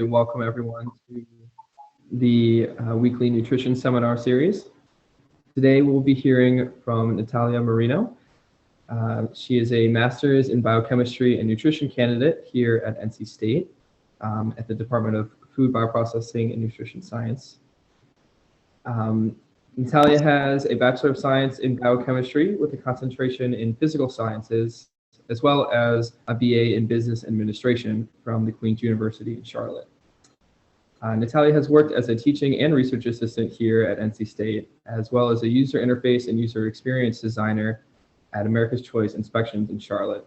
welcome everyone to the weekly nutrition seminar series. Today we'll be hearing from Natalia Marino. She is a master's in biochemistry and nutrition candidate here at NC State at the Department of Food Bioprocessing and Nutrition Science. Natalia has a Bachelor of Science in Biochemistry with a concentration in Physical Sciences, as well as a BA in Business Administration from the Queen's University in Charlotte. Natalia has worked as a teaching and research assistant here at NC State, as well as a user interface and user experience designer at America's Choice Inspections in Charlotte.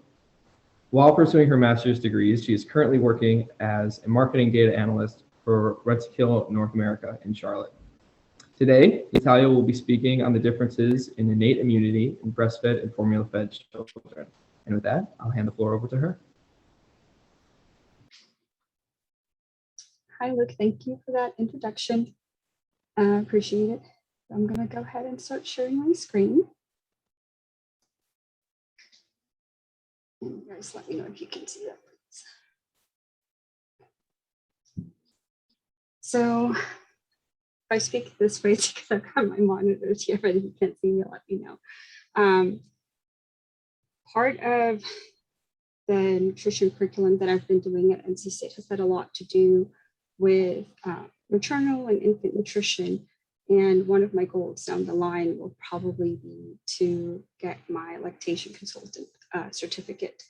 While pursuing her master's degrees, she is currently working as a marketing data analyst for Redskill North America in Charlotte. Today, Natalia will be speaking on the differences in innate immunity in breastfed and formula-fed children. And with that, I'll hand the floor over to her. Hi, Luke. Thank you for that introduction. Appreciate it. I'm going to go ahead and start sharing my screen. And you guys let me know if you can see that, please. So if I speak this way, it's because I've got my monitors here, but if you can't see me, let me know. Part of the nutrition curriculum that I've been doing at NC State has had a lot to do with maternal and infant nutrition. And one of my goals down the line will probably be to get my lactation consultant certificate.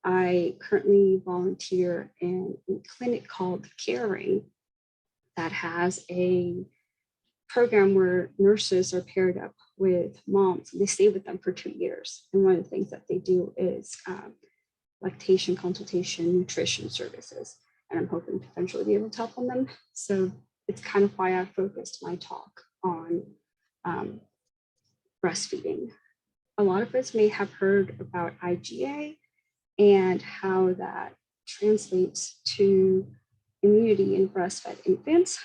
I currently volunteer in a clinic called Caring that has a program where nurses are paired up with moms. They stay with them for 2 years. And one of the things that they do is lactation consultation, nutrition services. And I'm hoping to eventually be able to help on them. So it's kind of why I focused my talk on breastfeeding. A lot of us may have heard about IgA and how that translates to immunity in breastfed infants.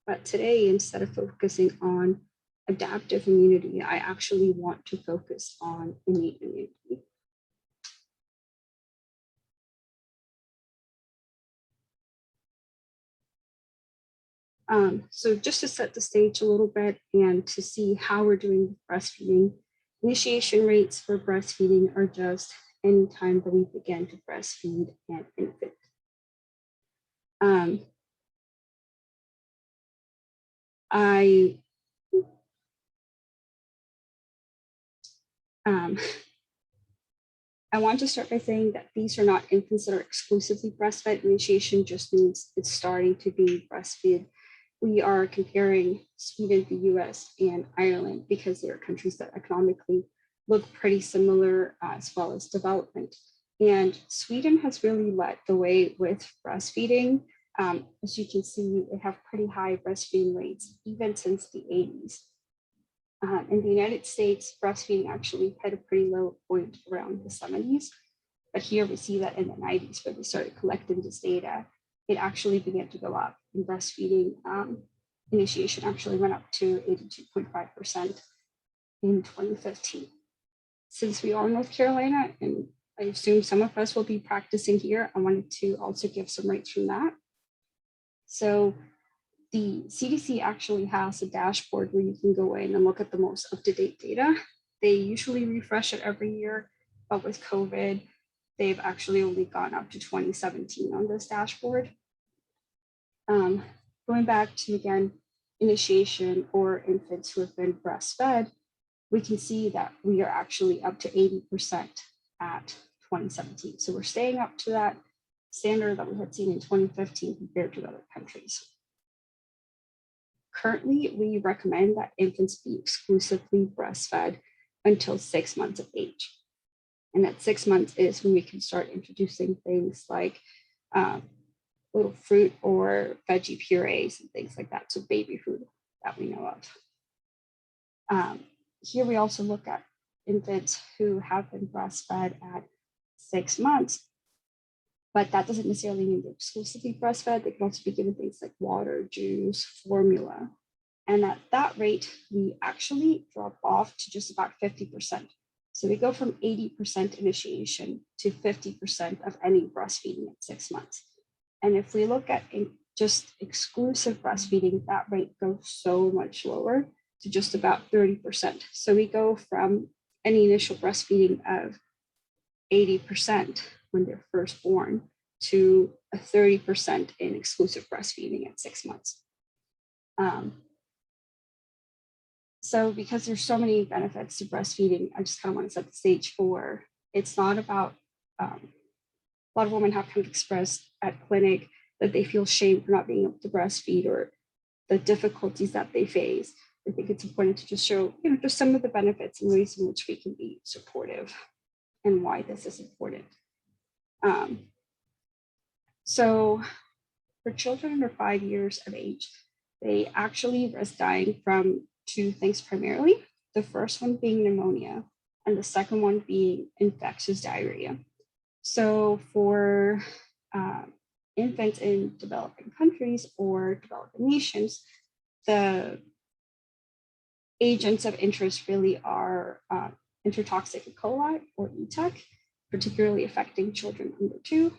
But today, instead of focusing on adaptive immunity, I actually want to focus on innate immunity. So just to set the stage a little bit and to see how we're doing with breastfeeding, initiation rates for breastfeeding are just any time that we begin to breastfeed an infant. I want to start by saying that these are not infants that are exclusively breastfed. Initiation just means it's starting to be breastfed. We are comparing Sweden, the US, and Ireland because they are countries that economically look pretty similar as well as development. And Sweden has really led the way with breastfeeding. As you can see, they have pretty high breastfeeding rates, even since the 80s. In the United States, breastfeeding actually hit a pretty low point around the 70s. But here we see that in the 90s, where we started collecting this data, it actually began to go up. And breastfeeding initiation actually went up to 82.5% in 2015. Since we are in North Carolina, and I assume some of us will be practicing here, I wanted to also give some rates from that. So the CDC actually has a dashboard where you can go in and look at the most up-to-date data. They usually refresh it every year, but with COVID, they've actually only gone up to 2017 on this dashboard. Going back to, again, initiation or infants who have been breastfed, we can see that we are actually up to 80% at 2017. So we're staying up to that standard that we had seen in 2015 compared to other countries. Currently, we recommend that infants be exclusively breastfed until 6 months of age. And at 6 months is when we can start introducing things like little fruit or veggie purees and things like that. So baby food that we know of. Here we also look at infants who have been breastfed at 6 months, but that doesn't necessarily mean they're exclusively breastfed. They can also be given things like water, juice, formula. And at that rate, we actually drop off to just about 50%. So we go from 80% initiation to 50% of any breastfeeding at 6 months. And if we look at just exclusive breastfeeding, that rate goes so much lower to just about 30%. So we go from an initial breastfeeding of 80% when they're first born to a 30% in exclusive breastfeeding at 6 months. So because there's so many benefits to breastfeeding, I just kind of want to set the stage for, it's not about, a lot of women have kind of expressed at clinic that they feel shame for not being able to breastfeed or the difficulties that they face. I think it's important to just show, just some of the benefits and ways in which we can be supportive and why this is important. So for children under 5 years of age, they actually risk dying from 2 things primarily. The first one being pneumonia, and the second one being infectious diarrhea. So for infants in developing countries or developing nations, the agents of interest really are enterotoxic E. coli or ETEC, particularly affecting children under 2,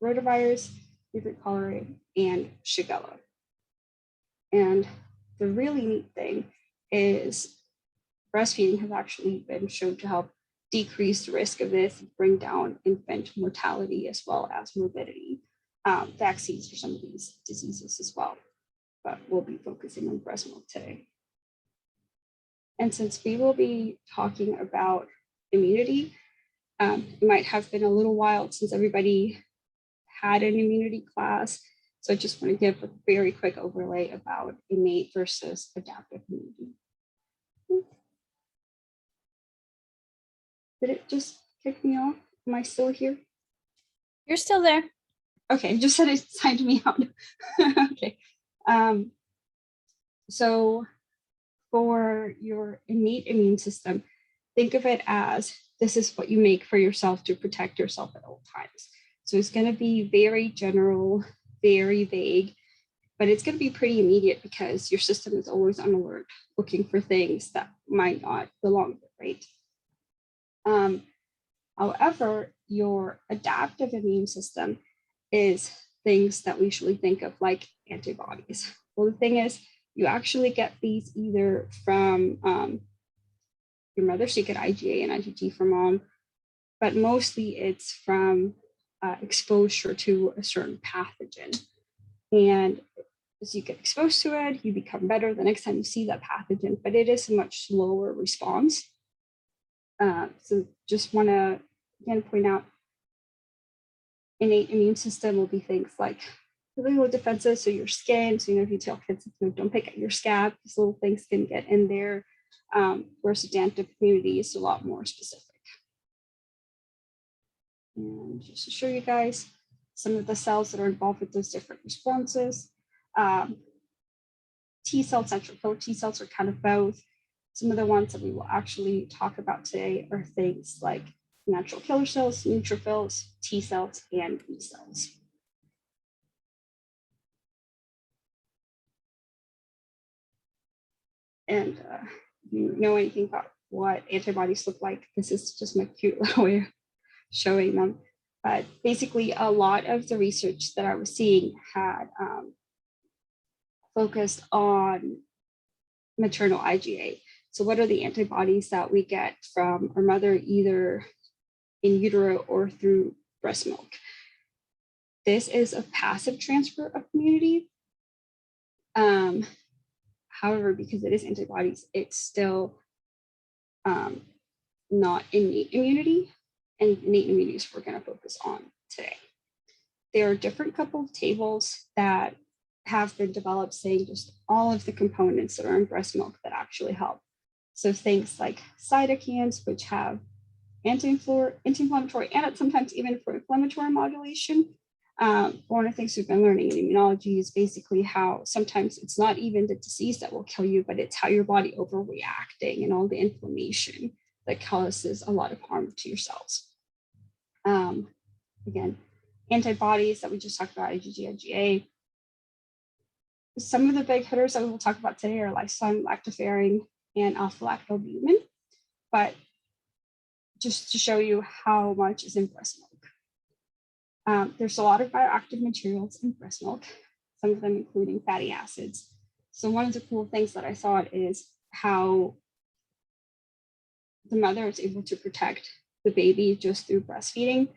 rotavirus, favorite cholera, and Shigella. And the really neat thing is breastfeeding has actually been shown to help decrease the risk of this and bring down infant mortality as well as morbidity. Vaccines for some of these diseases as well, but we'll be focusing on breast milk today. And since we will be talking about immunity, it might have been a little while since everybody had an immunity class. So I just want to give a very quick overlay about innate versus adaptive immunity. Did it just kick me off? Am I still here? You're still there. Okay, just said it signed me out. Okay. So for your innate immune system, think of it as this is what you make for yourself to protect yourself at all times. So it's going to be very general, very vague, but it's going to be pretty immediate because your system is always on alert, looking for things that might not belong there, right? However, your adaptive immune system is things that we usually think of like antibodies. Well, the thing is, you actually get these either from your mother, so you get IgA and IgG from mom, but mostly it's from exposure to a certain pathogen. And as you get exposed to it, you become better the next time you see that pathogen, but it is a much slower response. So just want to again point out, innate immune system will be things like physical defenses, so your skin. So if you tell kids, don't pick at your scab, these little things can get in there. Whereas adaptive immunity is a lot more specific. And just to show you guys some of the cells that are involved with those different responses. T cells, central killer T cells are kind of both. Some of the ones that we will actually talk about today are things like natural killer cells, neutrophils, T cells, and B cells. And if you know anything about what antibodies look like, this is just my cute little way of showing them. But basically, a lot of the research that I was seeing had focused on maternal IgA. So what are the antibodies that we get from our mother, either in utero or through breast milk? This is a passive transfer of immunity. However, because it is antibodies, it's still not innate immunity, and innate immunity is what we're going to focus on today. There are different couple of tables that have been developed saying just all of the components that are in breast milk that actually help. So things like cytokines, which have anti-inflammatory and sometimes even for inflammatory modulation. One of the things we've been learning in immunology is basically how sometimes it's not even the disease that will kill you, but it's how your body overreacting and all the inflammation that causes a lot of harm to your cells. Again, antibodies that we just talked about, IgG, IgA. Some of the big hitters that we will talk about today are lysozyme, lactoferrin, and alpha-lactalbumin. But just to show you how much is in breast milk. There's a lot of bioactive materials in breast milk. some of them including fatty acids. So one of the cool things that I thought is how the mother is able to protect the baby just through breastfeeding.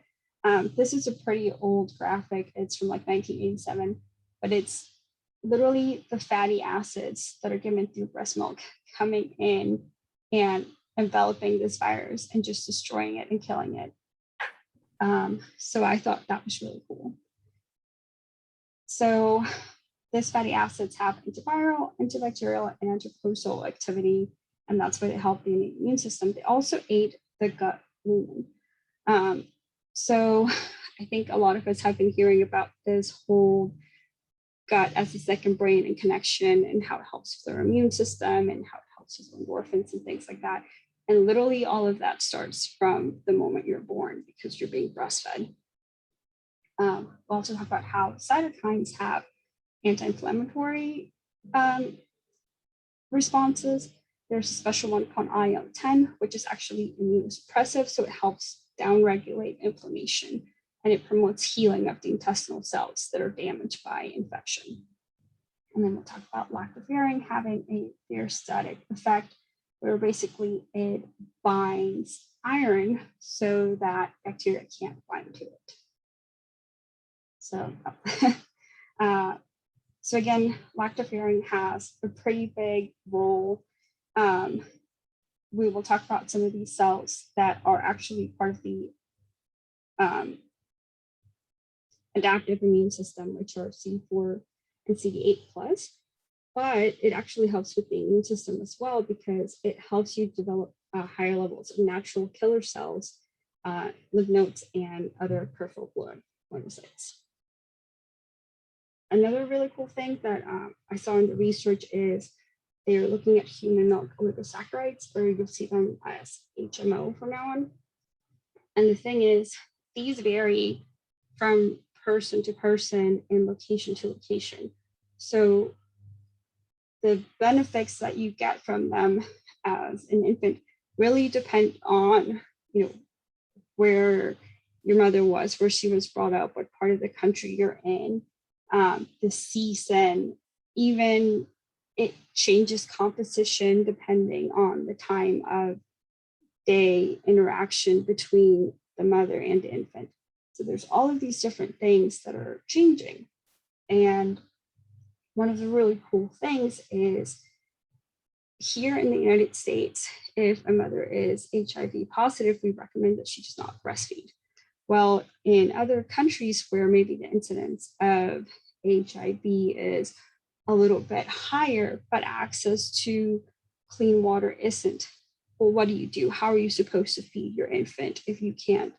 This is a pretty old graphic. It's from like 1987, but it's literally the fatty acids that are given through breast milk coming in and enveloping this virus and just destroying it and killing it. So I thought that was really cool. So these fatty acids have antiviral, antibacterial, and antiprocessal activity, and that's why they help the innate immune system. They also aid the gut lumen. So I think a lot of us have been hearing about this whole gut as a second brain and connection and how it helps with our immune system and how it helps with endorphins and things like that. And literally all of that starts from the moment you're born because you're being breastfed. We'll also talk about how cytokines have anti-inflammatory responses. There's a special one called IL-10, which is actually immunosuppressive, so it helps downregulate inflammation, and it promotes healing of the intestinal cells that are damaged by infection. And then we'll talk about lactoferrin having a thermostatic effect, where basically it binds iron so that bacteria can't bind to it. So, so again, lactoferrin has a pretty big role. We will talk about some of these cells that are actually part of the adaptive immune system, which are CD4 and CD8 plus, but it actually helps with the immune system as well because it helps you develop higher levels of natural killer cells, lymph nodes, and other peripheral blood monocytes. Another really cool thing that I saw in the research is they're looking at human milk oligosaccharides, or you'll see them as HMO from now on. And the thing is, these vary from person to person and location to location. So the benefits that you get from them as an infant really depend on, where your mother was, where she was brought up, what part of the country you're in, the season, even it changes composition depending on the time of day interaction between the mother and the infant. So there's all of these different things that are changing. And one of the really cool things is here in the United States, if a mother is HIV positive, we recommend that she does not breastfeed. Well, in other countries where maybe the incidence of HIV is a little bit higher, but access to clean water isn't, well, what do? How are you supposed to feed your infant if you can't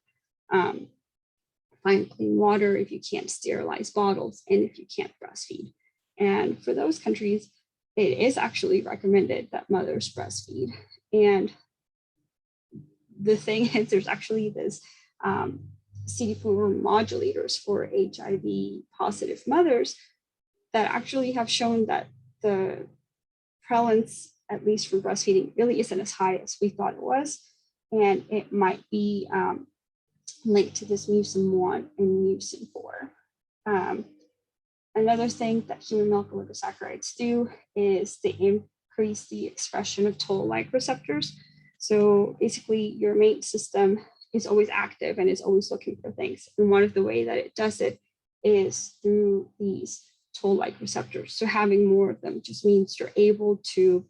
find clean water, if you can't sterilize bottles, and if you can't breastfeed? And for those countries, it is actually recommended that mothers breastfeed. And the thing is, there's actually this CD4 modulators for HIV positive mothers that actually have shown that the prevalence, at least for breastfeeding, really isn't as high as we thought it was. And it might be linked to this mucin 1 and mucin 4. Another thing that human milk oligosaccharides do is they increase the expression of toll-like receptors. So basically your mate system is always active and is always looking for things. And one of the ways that it does it is through these toll-like receptors. So having more of them just means you're able to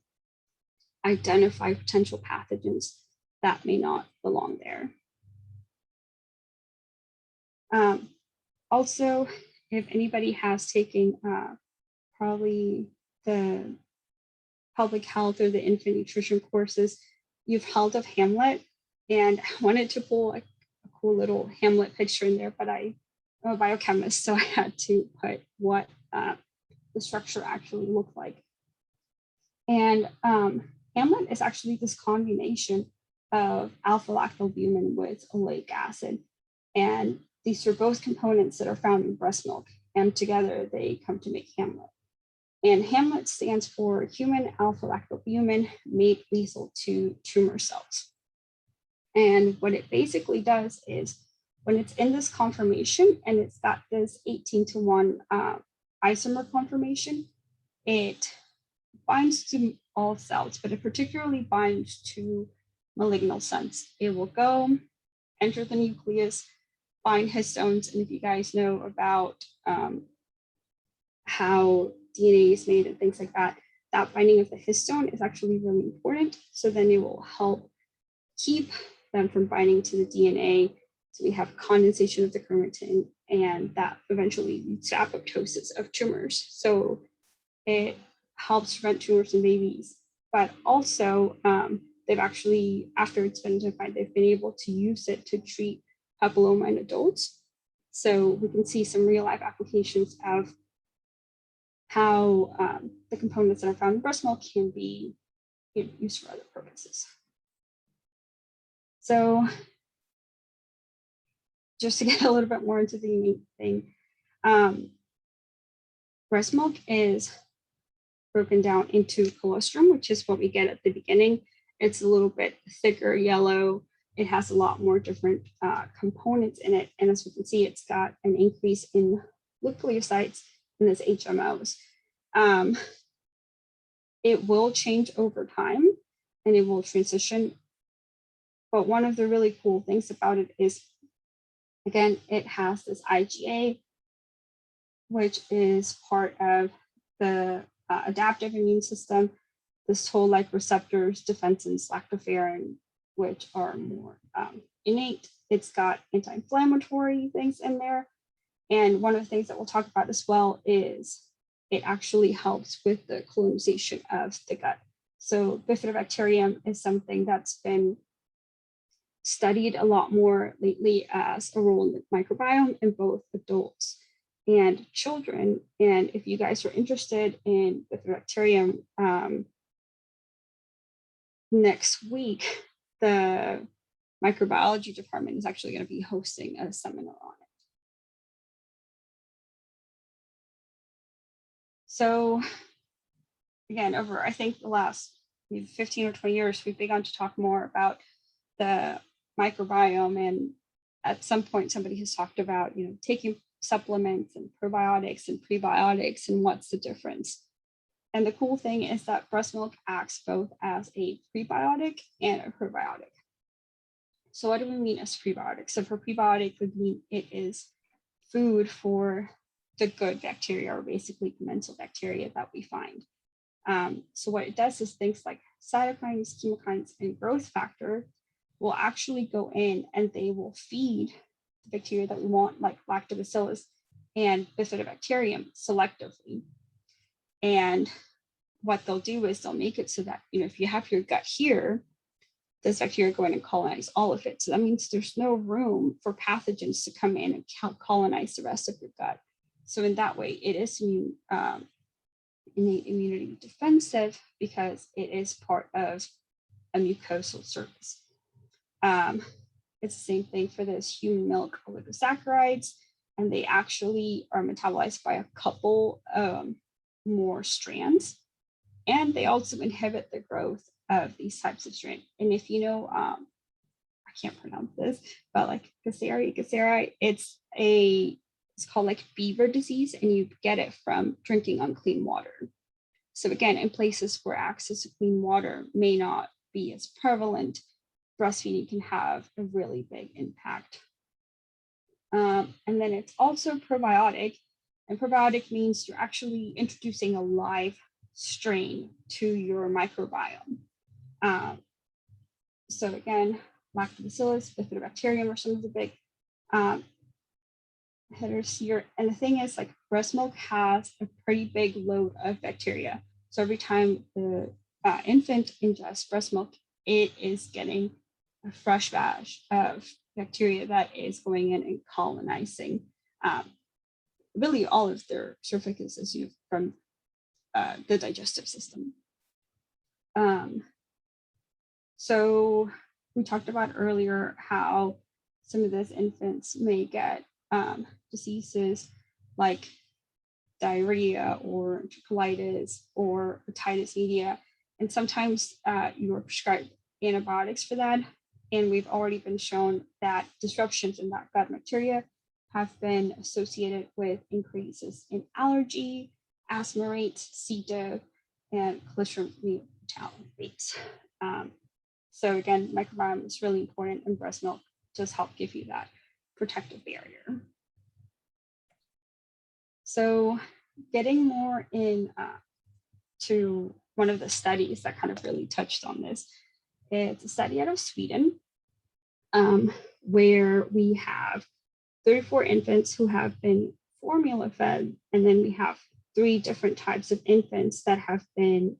identify potential pathogens that may not belong there. Also, if anybody has taken probably the public health or the infant nutrition courses, you've held of Hamlet, and I wanted to pull a cool little Hamlet picture in there, but I'm a biochemist, so I had to put what the structure actually looked like. And Hamlet is actually this combination of alpha-lactalbumin with oleic acid. And these are both components that are found in breast milk, and together they come to make Hamlet. And Hamlet stands for human alpha-lactalbumin made lethal to tumor cells. And what it basically does is when it's in this conformation and it's got this 18:1 isomer conformation. It binds to all cells, but it particularly binds to malignal cells. It will go, enter the nucleus, bind histones, and if you guys know about how DNA is made and things like that, that binding of the histone is actually really important. So then it will help keep them from binding to the DNA. So we have condensation of the chromatin, and that eventually leads to apoptosis of tumors. So it helps prevent tumors in babies, but also they've actually, after it's been identified, they've been able to use it to treat papilloma in adults. So we can see some real life applications of how the components that are found in breast milk can be used for other purposes. So just to get a little bit more into the unique thing, breast milk is broken down into colostrum, which is what we get at the beginning. It's a little bit thicker yellow. It has a lot more different components in it. And as we can see, it's got an increase in nucleosides in this HMOs. It will change over time and it will transition. But one of the really cool things about it is, again, it has this IgA, which is part of the adaptive immune system, this toll-like receptors, defensins, lactoferrin, which are more innate. It's got anti-inflammatory things in there. And one of the things that we'll talk about as well is it actually helps with the colonization of the gut. So bifidobacterium is something that's been studied a lot more lately as a role in the microbiome in both adults and children. And if you guys are interested in bifidobacterium, next week, the microbiology department is actually going to be hosting a seminar on it. So again, over I think the last 15 or 20 years, we've begun to talk more about the microbiome. And at some point, somebody has talked about, taking supplements and probiotics and prebiotics and what's the difference. And the cool thing is that breast milk acts both as a prebiotic and a probiotic. So what do we mean as prebiotic? So for prebiotic would mean it is food for the good bacteria, or basically commensal bacteria that we find. So what it does is things like cytokines, chemokines, and growth factor will actually go in and they will feed the bacteria that we want, like lactobacillus and bifidobacterium, selectively. And what they'll do is they'll make it so that, if you have your gut here, this bacteria go in and colonize all of it. So that means there's no room for pathogens to come in and colonize the rest of your gut. So in that way, it is innate immunity defensive because it is part of a mucosal surface. It's the same thing for those human milk oligosaccharides, and they actually are metabolized by a couple more strands. And they also inhibit the growth of these types of strands. And if you know, I can't pronounce this, but like Gasseri, it's called like beaver disease, and you get it from drinking unclean water. So again, in places where access to clean water may not be as prevalent, breastfeeding can have a really big impact. And then it's also probiotic, and probiotic means you're actually introducing a live strain to your microbiome. So again, lactobacillus, bifidobacterium are some of the big headers here. And the thing is, like, breast milk has a pretty big load of bacteria. So every time the infant ingests breast milk, it is getting a fresh batch of bacteria that is going in and colonizing really all of their surfaces from the digestive system. So we talked about earlier how some of those infants may get diseases like diarrhea or enterocolitis or otitis media, and sometimes you are prescribed antibiotics for that. And we've already been shown that disruptions in that gut bacteria have been associated with increases in allergy, asthma rates, C. diff, and cholesterol mortality rates. So again, microbiome is really important, and breast milk does help give you that protective barrier. So getting more in to one of the studies that kind of really touched on this, it's a study out of Sweden, where we have 34 infants who have been formula fed, and then we have 3 different types of infants that have been,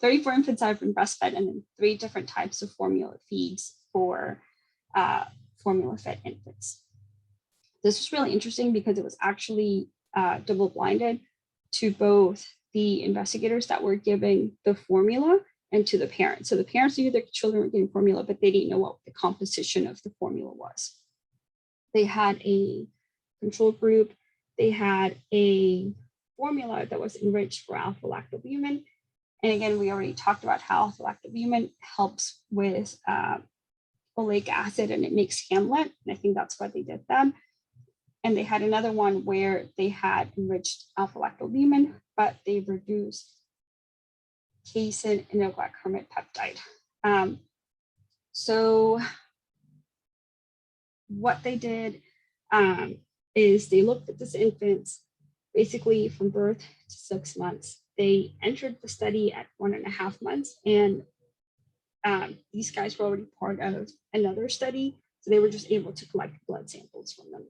34 infants that have been breastfed, and then 3 different types of formula feeds for formula fed infants. This was really interesting because it was actually double blinded to both the investigators that were giving the formula and to the parents. So the parents knew their children were getting formula, but they didn't know what the composition of the formula was. They had a control group. They had a formula that was enriched for alpha-lactalbumin. And again, we already talked about how alpha-lactalbumin helps with oleic acid, and it makes Hamlet. And I think that's why they did that. And they had another one where they had enriched alpha-lactalbumin, but they reduced casein and a glyceramic peptide. So what they did is they looked at this infants basically from birth to 6 months. They entered the study at 1.5 months, and these guys were already part of another study, so they were just able to collect blood samples from them.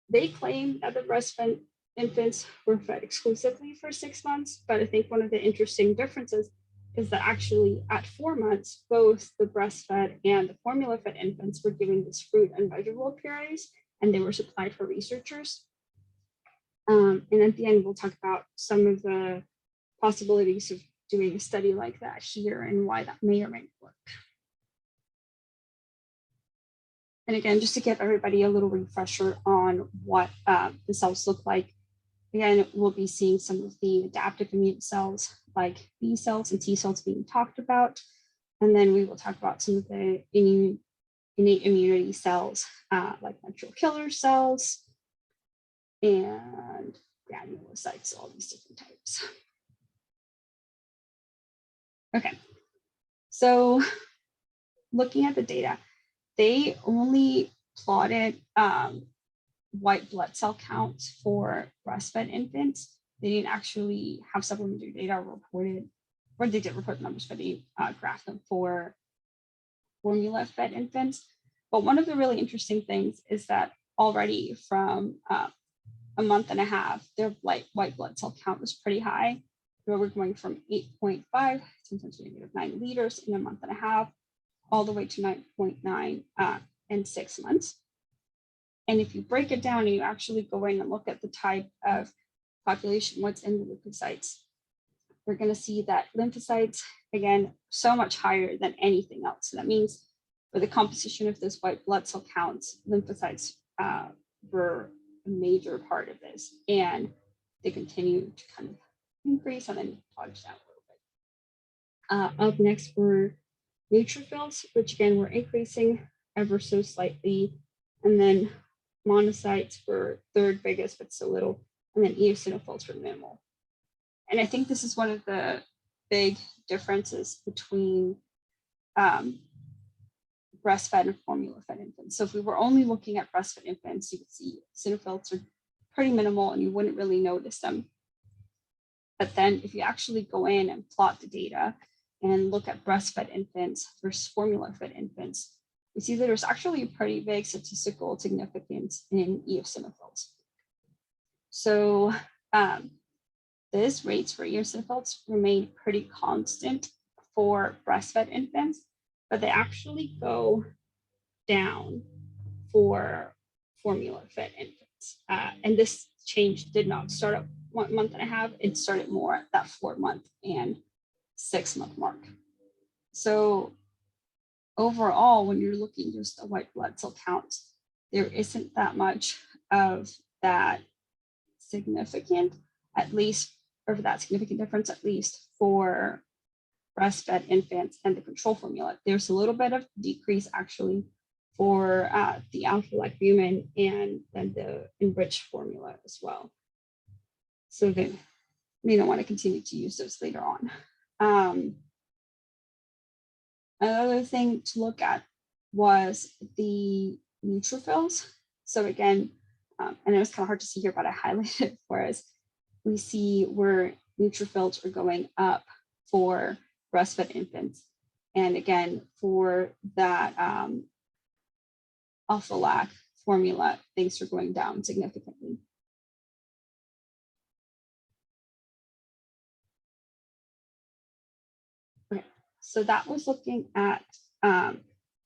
They claim that the breastfed infants were fed exclusively for 6 months, but I think one of the interesting differences is that actually at 4 months, both the breastfed and the formula fed infants were given this fruit and vegetable purees, and they were supplied for researchers. And at the end, we'll talk about some of the possibilities of doing a study like that here and why that may or may not work. And again, just to give everybody a little refresher on what the cells look like, again, we'll be seeing some of the adaptive immune cells like B cells and T cells being talked about. And then we will talk about some of the innate immunity cells like natural killer cells and granulocytes, all these different types. Okay, so looking at the data, they only plotted white blood cell counts for breastfed infants. They didn't actually have supplementary data reported, or they did report the numbers, but they graphed them for formula fed infants. But one of the really interesting things is that already from 1.5 months, their white blood cell count was pretty high. Where we're going from 8.5, sometimes -9 liters in 1.5 months, all the way to 9.9 in 6 months. And if you break it down and you actually go in and look at the type of population, what's in the lymphocytes, we're going to see that lymphocytes, again, so much higher than anything else. So that means for the composition of this white blood cell counts, lymphocytes were a major part of this. And they continue to kind of increase and then plunge down a little bit. Up next were neutrophils, which again were increasing ever so slightly. And then monocytes were third biggest, but still little. And then eosinophils were minimal. And I think this is one of the big differences between breastfed and formula fed infants. So if we were only looking at breastfed infants, you would see eosinophils are pretty minimal and you wouldn't really notice them. But then if you actually go in and plot the data and look at breastfed infants versus formula fed infants, we see that there's actually a pretty big statistical significance in eosinophils. So these rates for eosinophils remain pretty constant for breastfed infants, but they actually go down for formula fed infants. And this change did not start at 1.5 months, it started more at that 4 month and 6 month mark. So overall, when you're looking just at white blood cell counts, there isn't that much of that significant, at least, or that significant difference, at least for breastfed infants and the control formula. There's a little bit of decrease actually for the alpha-lacbumin and then the enriched formula as well. So then we don't want to continue to use those later on. Another thing to look at was the neutrophils. So again, I know it's kind of hard to see here, but I highlighted it for us. We see where neutrophils are going up for breastfed infants. And again, for that alpha-lac formula, things are going down significantly. Okay, so that was looking at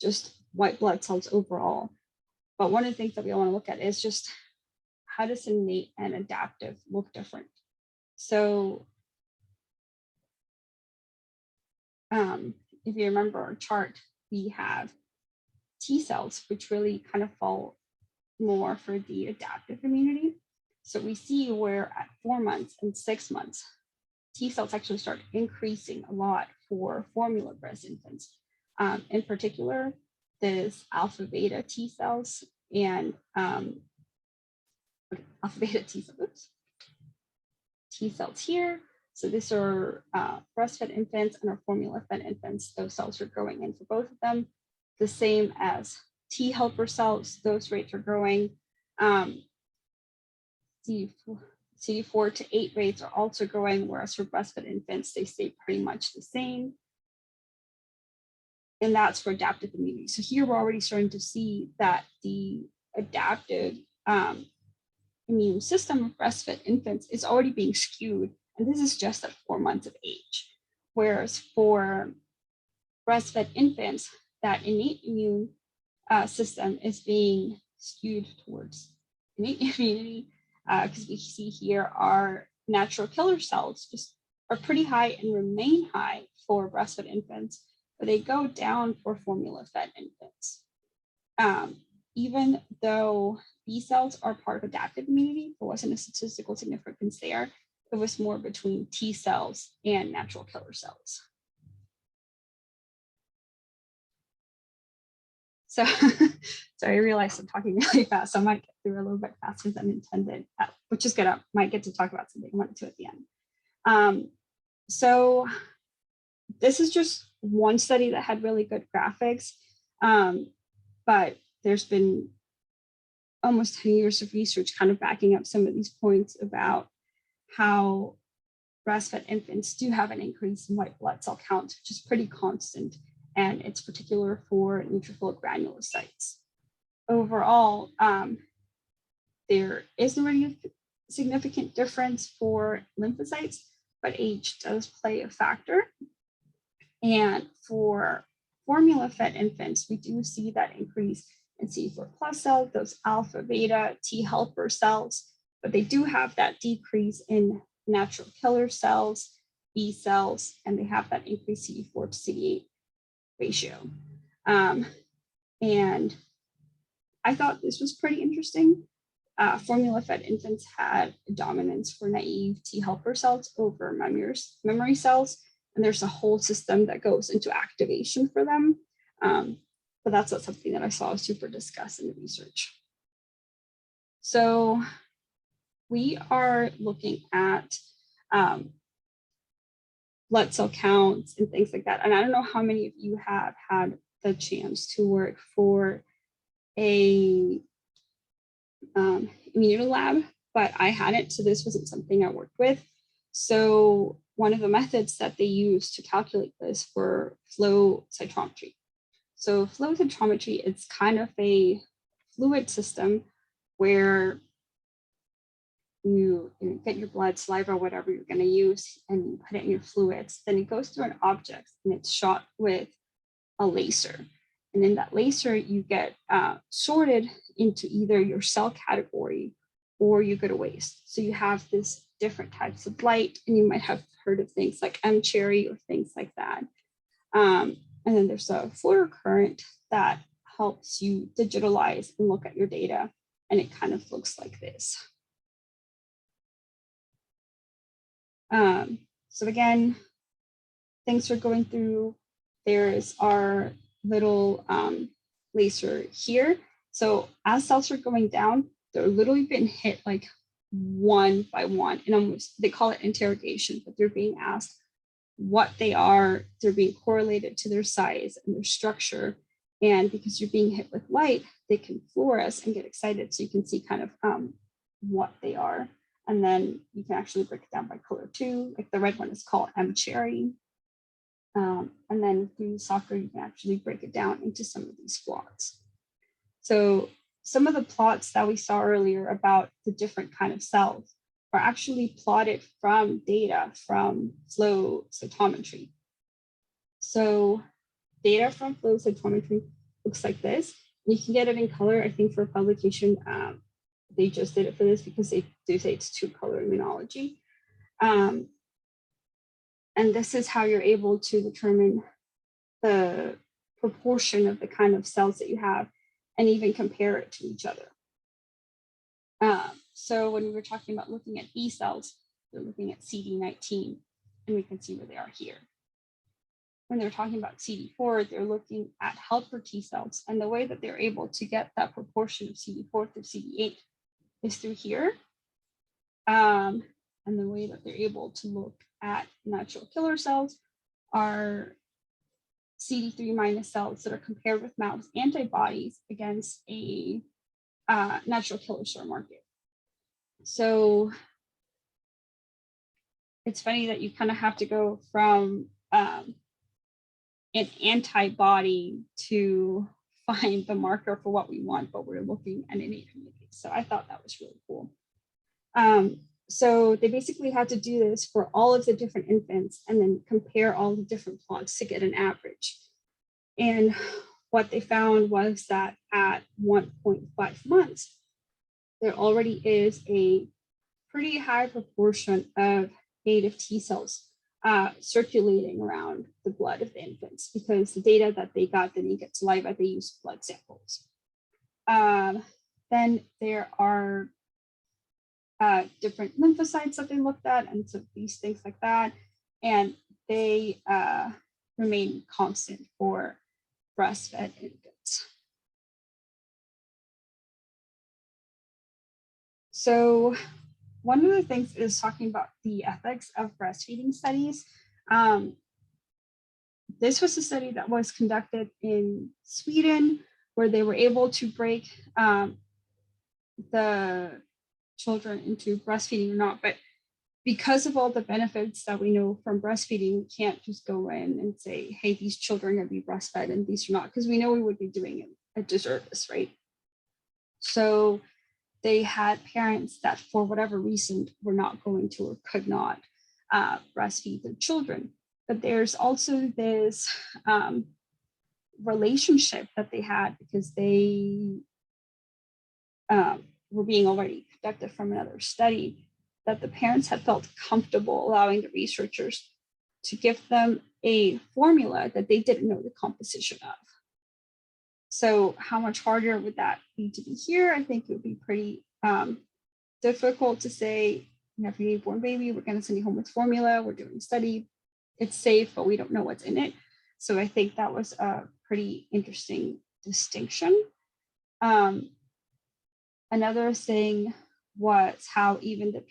just white blood cells overall. But one of the things that we want to look at is just how does innate and adaptive look different? So if you remember our chart, we have T cells, which really kind of fall more for the adaptive immunity. So we see where at 4 months and 6 months, T cells actually start increasing a lot for formula breast infants. In particular, there's alpha beta T cells and alpha beta T cells. T cells here. So these are breastfed infants and our formula fed infants. Those cells are growing in for both of them. The same as T helper cells, those rates are growing. CD4 to 8 rates are also growing, whereas for breastfed infants, they stay pretty much the same. And that's for adaptive immunity. So here we're already starting to see that the adaptive immune system of breastfed infants is already being skewed. And this is just at 4 months of age. Whereas for breastfed infants, that innate immune system is being skewed towards innate immunity, because we see here our natural killer cells just are pretty high and remain high for breastfed infants, but they go down for formula fed infants. Even though B cells are part of adaptive immunity, there wasn't a statistical significance there. It was more between T cells and natural killer cells. So, I realized I'm talking really fast, so I might get through a little bit faster than intended, which is good. I might get to talk about something I wanted to at the end. So this is just one study that had really good graphics, but there's been almost 10 years of research kind of backing up some of these points about how breastfed infants do have an increase in white blood cell count, which is pretty constant, and it's particular for neutrophil granulocytes. Overall, there isn't really a significant difference for lymphocytes, but age does play a factor. And for formula-fed infants, we do see that increase in CD4 plus cells, those alpha, beta, T helper cells, but they do have that decrease in natural killer cells, B cells, and they have that increased CD4 to CD8 ratio. And I thought this was pretty interesting. Formula-fed infants had a dominance for naive T helper cells over memory cells, and there's a whole system that goes into activation for them. But that's not something that I saw super discussed in the research. So we are looking at blood cell counts and things like that. And I don't know how many of you have had the chance to work for a immunity lab, but I hadn't, so this wasn't something I worked with. So one of the methods that they use to calculate this were flow cytometry. So flow cytometry is kind of a fluid system where you get your blood, saliva, whatever you're going to use, and you put it in your fluids. Then it goes through an object and it's shot with a laser. And in that laser, you get sorted into either your cell category or you go to waste. So you have this different types of light, and you might have heard of things like M-cherry or things like that. And then there's a photocurrent that helps you digitalize and look at your data, and it kind of looks like this. So again, things we're going through, there's our little laser here. So as cells are going down, they're literally being hit like one by one, and almost they call it interrogation, but they're being asked what they are. They're being correlated to their size and their structure. And because you're being hit with light, they can fluoresce and get excited. So you can see kind of what they are. And then you can actually break it down by color too. Like the red one is called M cherry. And then through soccer, you can actually break it down into some of these plots. So some of the plots that we saw earlier about the different kind of cells are actually plotted from data from flow cytometry. So data from flow cytometry looks like this. You can get it in color. I think for publication, they just did it for this because they do say it's 2-color immunology. And this is how you're able to determine the proportion of the kind of cells that you have and even compare it to each other. So when we were talking about looking at B cells, they're looking at CD19, and we can see where they are here. When they're talking about CD4, they're looking at helper T cells, and the way that they're able to get that proportion of CD4 through CD8 is through here. And the way that they're able to look at natural killer cells are CD3 minus cells that are compared with mouse antibodies against a natural killer cell market. So it's funny that you kind of have to go from an antibody to find the marker for what we want, but we're looking at innate immunity. So I thought that was really cool. So they basically had to do this for all of the different infants and then compare all the different plots to get an average. And what they found was that at 1.5 months, there already is a pretty high proportion of native T cells circulating around the blood of the infants, because the data that they got, they didn't get saliva, they used blood samples. Then there are different lymphocytes that they looked at, and so these things like that, and they remain constant for breastfed infants. So one of the things is talking about the ethics of breastfeeding studies. This was a study that was conducted in Sweden, where they were able to break the children into breastfeeding or not. But because of all the benefits that we know from breastfeeding, we can't just go in and say, hey, these children are going to be breastfed and these are not, because we know we would be doing it a disservice, right? So they had parents that for whatever reason were not going to or could not breastfeed their children. But there's also this relationship that they had because they were being already conducted from another study, that the parents had felt comfortable allowing the researchers to give them a formula that they didn't know the composition of. So how much harder would that be to be here? I think it would be pretty difficult to say, you have a newborn baby, we're going to send you home with formula, we're doing a study, it's safe, but we don't know what's in it. So I think that was a pretty interesting distinction. Another thing was how even the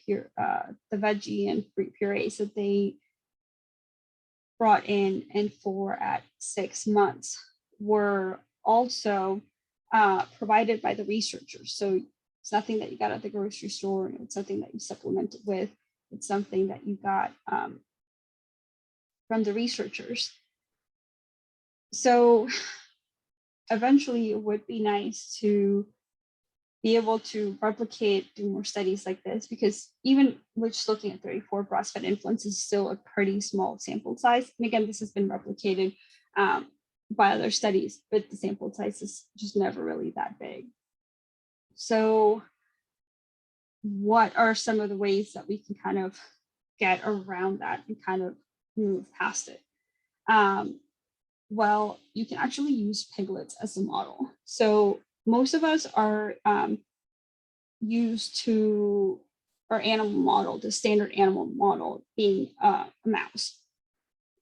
veggie and fruit purees that they brought in and for at 6 months were also provided by the researchers. So it's nothing that you got at the grocery store. It's something that you supplemented with. It's something that you got from the researchers. So eventually it would be nice to be able to replicate, do more studies like this, because even with just looking at 34 breastfed infants is still a pretty small sample size. And again, this has been replicated by other studies, but the sample size is just never really that big. So what are some of the ways that we can kind of get around that and kind of move past it? Well, you can actually use piglets as a model. So most of us are used to our animal model, the standard animal model being a mouse.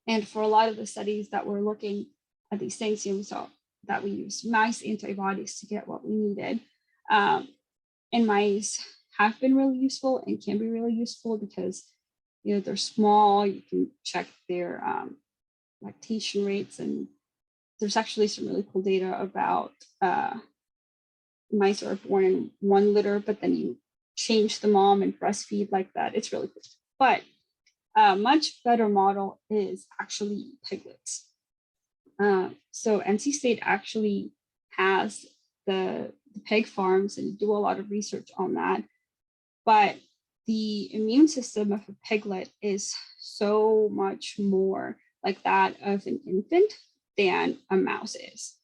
And for a lot of the studies that were looking at these things, we saw that we used mice antibodies to get what we needed. And mice have been really useful and can be really useful because, you know, they're small. You can check their lactation rates, and there's actually some really cool data about mice are born in one litter, but then you change the mom and breastfeed like that. It's really cool. But a much better model is actually piglets. So NC State actually has the pig farms and do a lot of research on that. But the immune system of a piglet is so much more like that of an infant than a mouse is.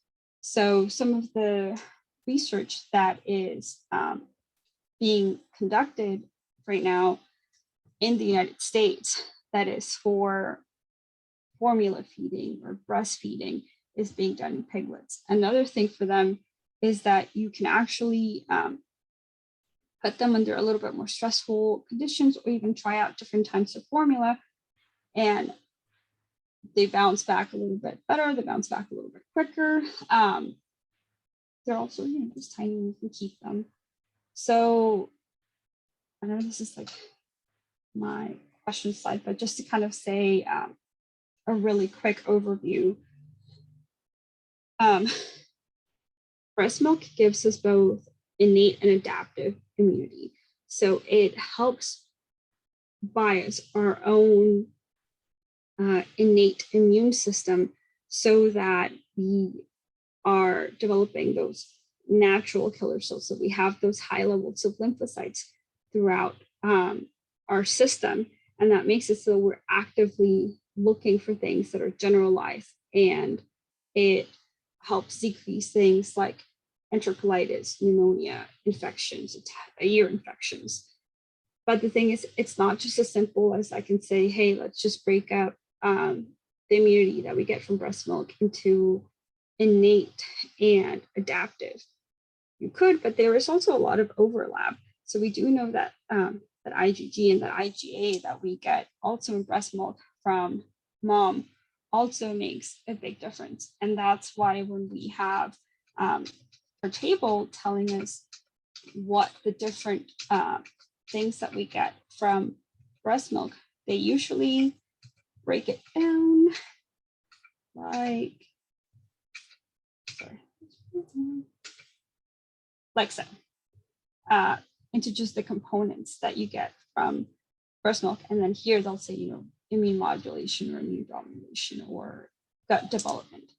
So some of the research that is being conducted right now in the United States that is for formula feeding or breastfeeding is being done in piglets. Another thing for them is that you can actually put them under a little bit more stressful conditions, or even try out different types of formula, and they bounce back a little bit better, they bounce back a little bit quicker. They're also, you know, just tiny, you can keep them. So I know this is like my question slide, but just to kind of say a really quick overview. Breast milk gives us both innate and adaptive immunity. So it helps bias our own innate immune system so that we are developing those natural killer cells. So we have those high levels of lymphocytes throughout our system. And that makes it so we're actively looking for things that are generalized, and it helps decrease things like enterocolitis, pneumonia, infections, ear infections. But the thing is, it's not just as simple as I can say, hey, let's just break up the immunity that we get from breast milk into innate and adaptive. You could, but there is also a lot of overlap. So we do know that that IgG and that IgA that we get also in breast milk from mom also makes a big difference. And that's why when we have our table telling us what the different things that we get from breast milk, they usually break it down like so, into just the components that you get from breast milk. And then here they'll say, you know, immune modulation or immune domination or gut development.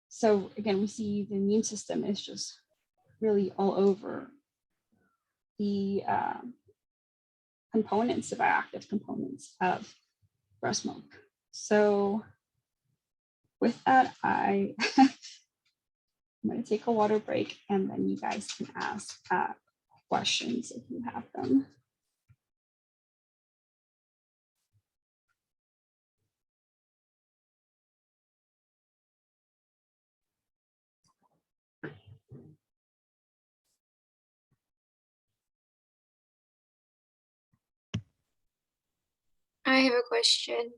So again, we see the immune system is just really all over the components, the bioactive components of breast milk. So with that, I'm going to take a water break, and then you guys can ask questions if you have them. I have a question.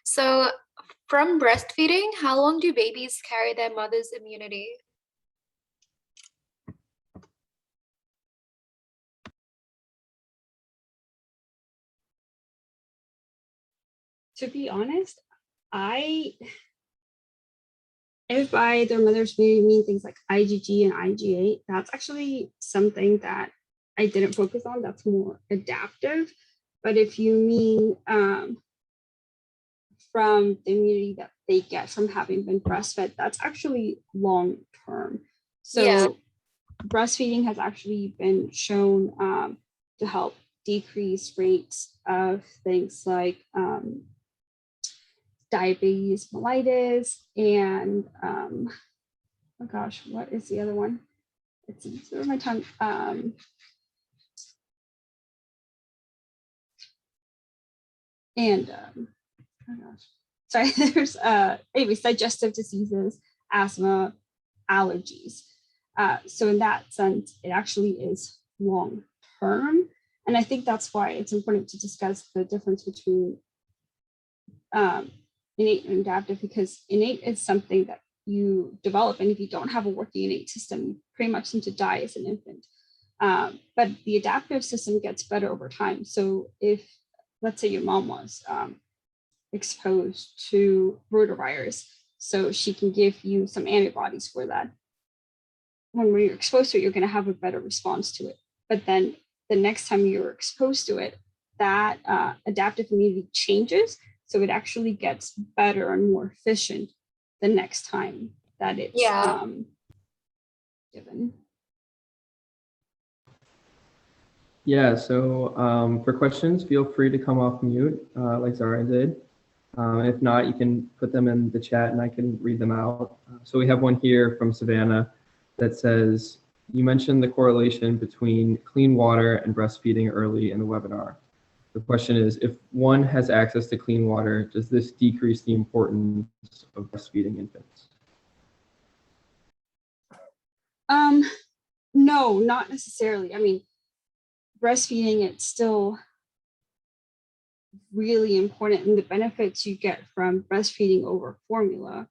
So from breastfeeding, how long do babies carry their mother's immunity? To be honest, if by their mother's immunity mean things like IgG and IgA, that's actually something that I didn't focus on. That's more adaptive. But if you mean from the immunity that they get from having been breastfed, that's actually long term. So Yeah. breastfeeding has actually been shown to help decrease rates of things like diabetes mellitus and oh gosh, what is the other one? It's over my tongue. Oh gosh, sorry, there's anyways, digestive diseases, asthma, allergies. So in that sense, it actually is long term. And I think that's why it's important to discuss the difference between innate and adaptive, because innate is something that you develop, and if you don't have a working innate system, you pretty much seem to die as an infant. But the adaptive system gets better over time. So if, let's say your mom was exposed to rotavirus, so she can give you some antibodies for that. When you're exposed to it, you're going to have a better response to it. But then the next time you're exposed to it, that adaptive immunity changes. So it actually gets better and more efficient the next time that it's given. Yeah, so for questions, feel free to come off mute like Zara did. If not, you can put them in the chat and I can read them out. So we have one here from Savannah that says, you mentioned the correlation between clean water and breastfeeding early in the webinar. The question is, if one has access to clean water, does this decrease the importance of breastfeeding infants? No, not necessarily. I mean, breastfeeding, it's still really important, and the benefits you get from breastfeeding over formula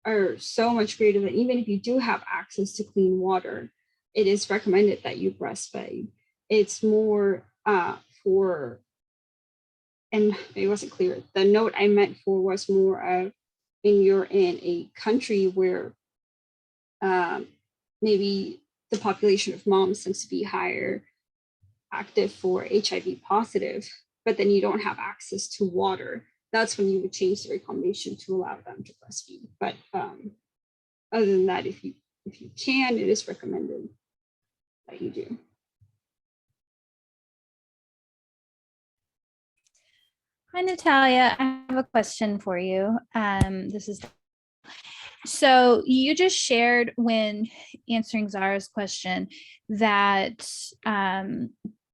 are so much greater that even if you do have access to clean water, it is recommended that you breastfeed. It's more for, and it wasn't clear, the note I meant for was more of when you're in a country where maybe the population of moms tends to be higher active for HIV positive, but then you don't have access to water. That's when you would change the recommendation to allow them to breastfeed. But other than that, if you can, it is recommended that you do. Hi, Natalia. I have a question for you. So you just shared when answering Zara's question that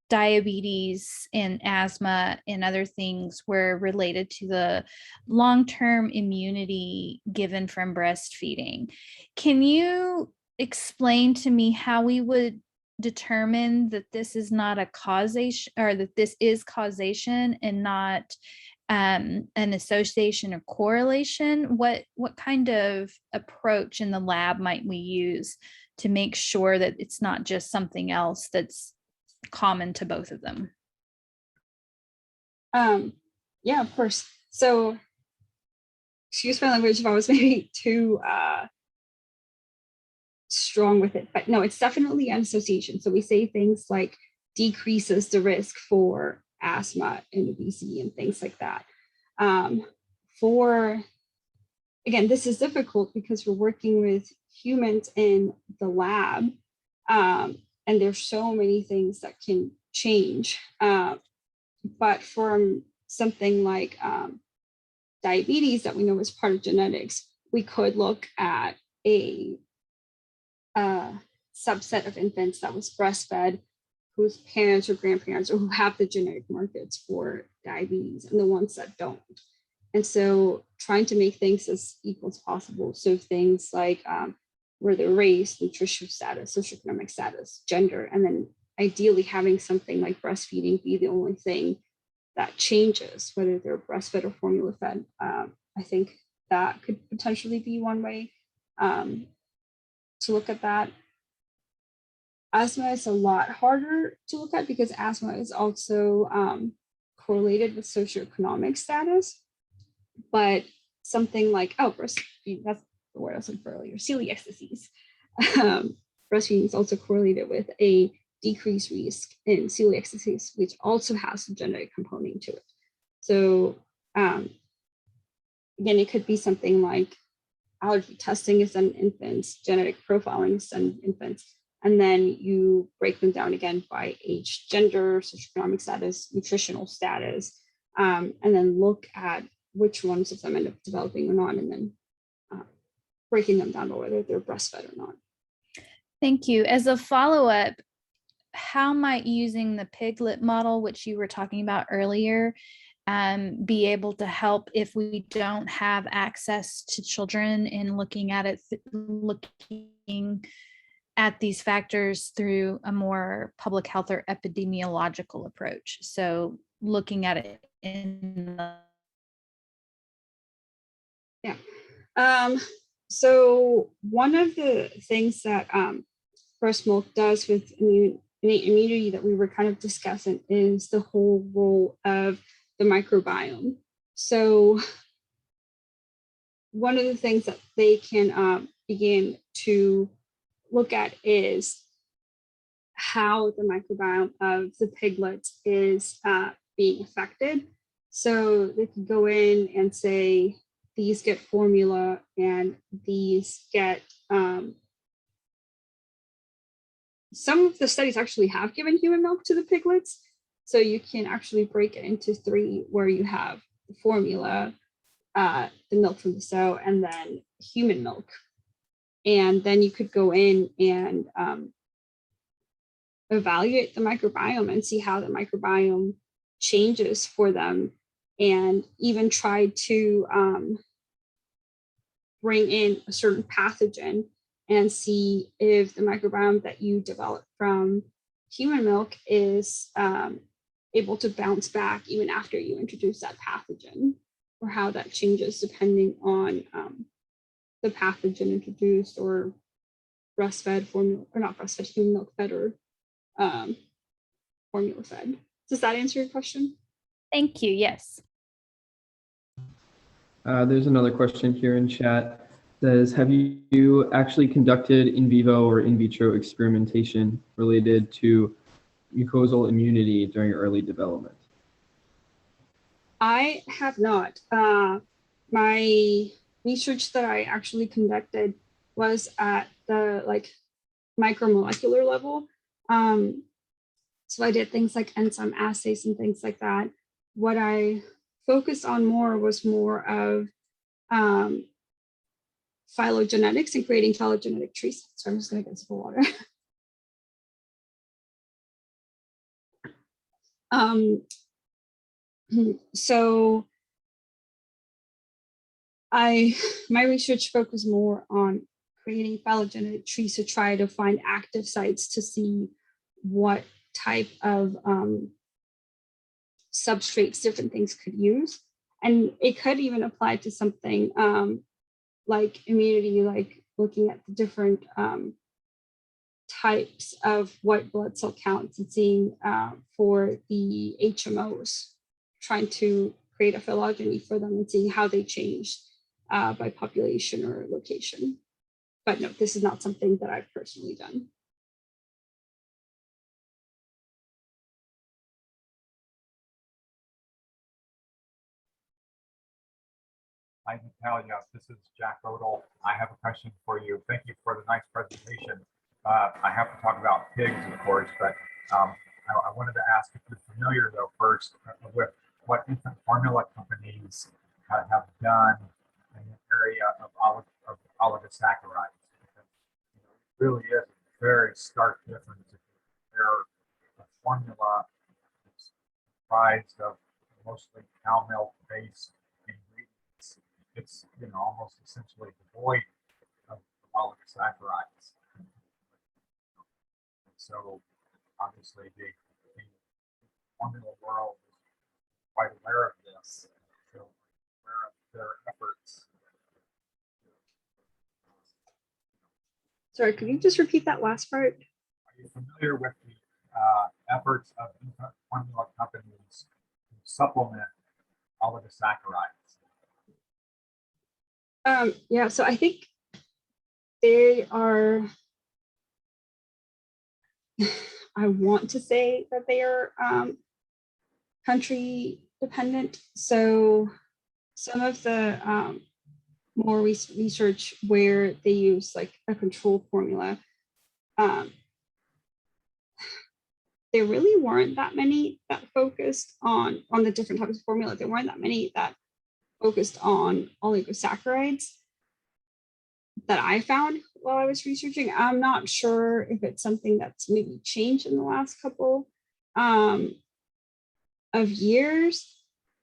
diabetes and asthma and other things were related to the long-term immunity given from breastfeeding. Can you explain to me how we would determine that this is not a causation, or that this is causation and not an association or correlation? What kind of approach in the lab might we use to make sure that it's not just something else that's common to both of them? Yeah, of course. So excuse my language if I was maybe too strong with it, but no, it's definitely an association. So we say things like decreases the risk for asthma and obesity and things like that. Again, this is difficult because we're working with humans in the lab, and there's so many things that can change. But from something like diabetes that we know is part of genetics, we could look at a subset of infants that was breastfed, whose parents or grandparents or who have the genetic markers for diabetes, and the ones that don't. And so trying to make things as equal as possible. So things like where the race, nutritional status, socioeconomic status, gender, and then ideally having something like breastfeeding be the only thing that changes, whether they're breastfed or formula fed. I think that could potentially be one way to look at that. Asthma is a lot harder to look at because asthma is also correlated with socioeconomic status. But something like, breastfeeding, that's the word I was looking for earlier, celiac disease. Breastfeeding is also correlated with a decreased risk in celiac disease, which also has a genetic component to it. So again, it could be something like allergy testing is done in infants, genetic profiling is done in infants, and then you break them down again by age, gender, socioeconomic status, nutritional status, and then look at which ones of them end up developing or not, and then breaking them down by whether they're breastfed or not. Thank you. As a follow-up, how might using the piglet model, which you were talking about earlier, be able to help if we don't have access to children and looking at it, looking at these factors through a more public health or epidemiological approach? So looking at it in the So one of the things that breast milk does with innate immunity that we were kind of discussing is the whole role of the microbiome. So one of the things that they can begin to look at is how the microbiome of the piglets is being affected. So they could go in and say, these get formula and these get, some of the studies actually have given human milk to the piglets. So you can actually break it into three where you have the formula, the milk from the sow, and then human milk. And then you could go in and evaluate the microbiome and see how the microbiome changes for them, and even try to bring in a certain pathogen and see if the microbiome that you develop from human milk is able to bounce back even after you introduce that pathogen, or how that changes depending on the pathogen introduced, or breastfed formula, or not breastfed, human milk fed, or formula fed. Does that answer your question? Thank you. Yes. There's another question here in chat. Says, have you actually conducted in vivo or in vitro experimentation related to mucosal immunity during early development? I have not. My research that I actually conducted was at the micromolecular level. So I did things like enzyme assays and things like that. What I focused on more was more of phylogenetics and creating phylogenetic trees. So I'm just going to get some water. So my research focused more on creating phylogenetic trees to try to find active sites to see what type of substrates different things could use. And it could even apply to something like immunity, like looking at the different types of white blood cell counts and seeing for the HMOs, trying to create a phylogeny for them and seeing how they changed by population or location. But no, this is not something that I've personally done. Hi, Natalia. This is Jack Odell. I have a question for you. Thank you for the nice presentation. I have to talk about pigs, of course, but I wanted to ask if you're familiar, though, first with what infant formula companies have done in the area of oligosaccharides. It really is a very stark difference if you compare a formula that's comprised of mostly cow milk-based ingredients. It's almost essentially devoid of oligosaccharides. So obviously the formula world is quite aware of this, so aware of their efforts. Sorry, could you just repeat that last part? Are you familiar with the efforts of infant formula companies to supplement oligosaccharides? Yeah, so I think they are, I want to say that they are country dependent. So some of the more research where they use like a control formula, there really weren't that many that focused on the different types of formula. There weren't that many that focused on oligosaccharides that I found while I was researching. I'm not sure if it's something that's maybe changed in the last couple of years,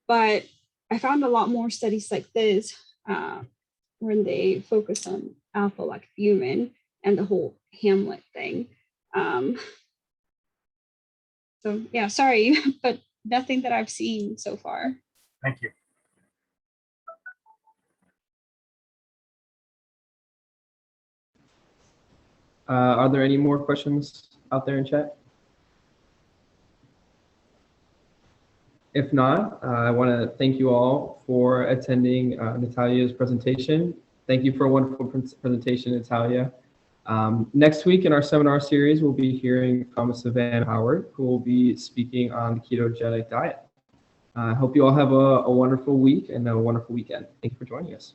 but I found a lot more studies like this when they focus on alpha-lactalbumin and the whole Hamlet thing. So yeah, sorry, but nothing that I've seen so far. Thank you. Are there any more questions out there in chat? If not, I want to thank you all for attending Natalia's presentation. Thank you for a wonderful presentation, Natalia. Next week in our seminar series, we'll be hearing from Savannah Howard, who will be speaking on the ketogenic diet. I hope you all have a wonderful week and a wonderful weekend. Thank you for joining us.